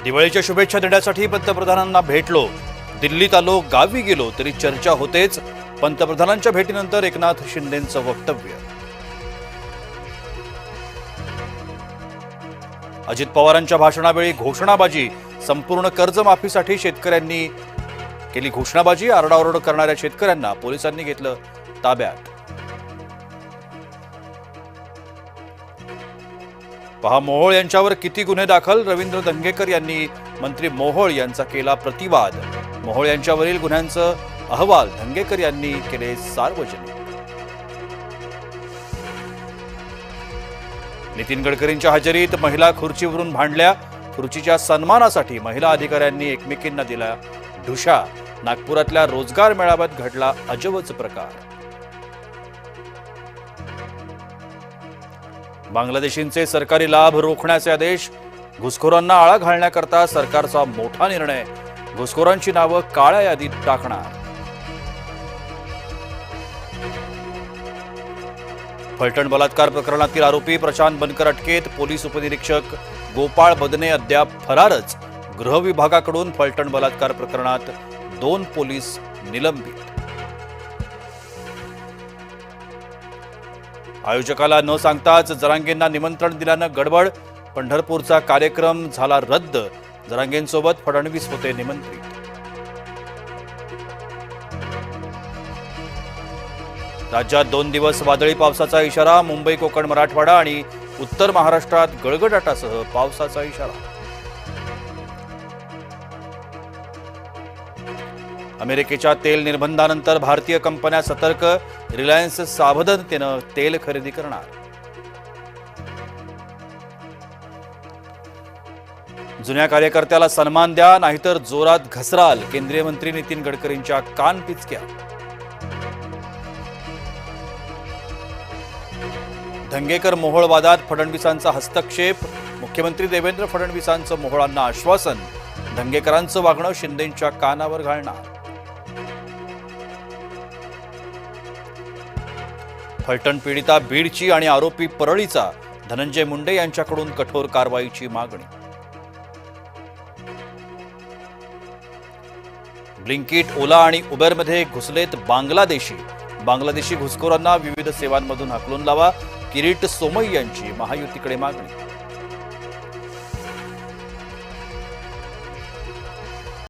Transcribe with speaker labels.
Speaker 1: दिवाळीच्या शुभेच्छा देण्यासाठी पंतप्रधानांना भेटलो, दिल्लीत आलो, गावी गेलो तरी चर्चा होतेच. पंतप्रधानांच्या भेटीनंतर एकनाथ शिंदेंचं वक्तव्य. अजित पवारांच्या भाषणावेळी घोषणाबाजी. संपूर्ण कर्जमाफीसाठी शेतकऱ्यांनी केली घोषणाबाजी. आरडाओरड करणाऱ्या शेतकऱ्यांना पोलिसांनी घेतलं ताब्यात. पहा मोहोळ यांच्यावर किती गुन्हे दाखल. रवींद्र धंगेकर यांनी मंत्री मोहोळ यांचा केला प्रतिवाद. मोहोळ यांच्यावरील गुन्ह्यांचा अहवाल धंगेकर यांनी केले सार्वजनिक. नितीन गडकरींच्या हजेरीत महिला खुर्चीवरून भांडल्या. खुर्चीच्या सन्मानासाठी महिला अधिकाऱ्यांनी एकमेकींना दिला ढुशा. नागपुरातल्या रोजगार मेळाव्यात घडला अजबच प्रकार. बांगलादेशींचे सरकारी लाभ रोखण्याचे आदेश. घुसखोरांना आळा घालण्याकरता सरकारचा मोठा निर्णय. घुसखोरांची नावं काळ्या यादीत टाकणार. फलटण बलात्कार प्रकरणातील आरोपी प्रशांत बनकर अटकेत. पोलीस उपनिरीक्षक गोपाळ बदने अद्याप फरारच. गृह विभागाकडून फलटण बलात्कार प्रकरणात 2 पोलीस निलंबित. आयोजकाला न सांगताच जरांगेंना निमंत्रण दिल्यानं गडबड. पंढरपूरचा कार्यक्रम झाला रद्द. जरांगेंसोबत फडणवीस होते निमंत्रित. राज्यात 2 दिवस वादळी पावसाचा इशारा. मुंबई, कोकण, मराठवाडा आणि उत्तर महाराष्ट्रात गडगडाटासह पावसाचा इशारा. अमेरिकेच्या तेल निर्बंधानंतर भारतीय कंपन्या सतर्क. रिलायन्स सावधानतेनं तेल खरेदी करणार. जुन्या कार्यकर्त्याला सन्मान द्या, नाहीतर जोरात घसराल. केंद्रीय मंत्री नितीन गडकरींच्या कानपिचक्या. धंगेकर मोहोळ वादात फडणवीसांचा हस्तक्षेप. मुख्यमंत्री देवेंद्र फडणवीसांचं मोहोळांना आश्वासन. धंगेकरांचं वागणं शिंदेंच्या कानावर घालणार. फलटण पीडिता बीडची आणि आरोपी परळीचा. धनंजय मुंडे यांच्याकडून कठोर कारवाईची मागणी. ब्लिंकिट, ओला आणि उबेरमध्ये घुसलेत बांगलादेशी. बांगलादेशी घुसखोरांना विविध सेवांमधून हाकलून लावा. किरीट सोमय्यांची महायुतीकडे मागणी.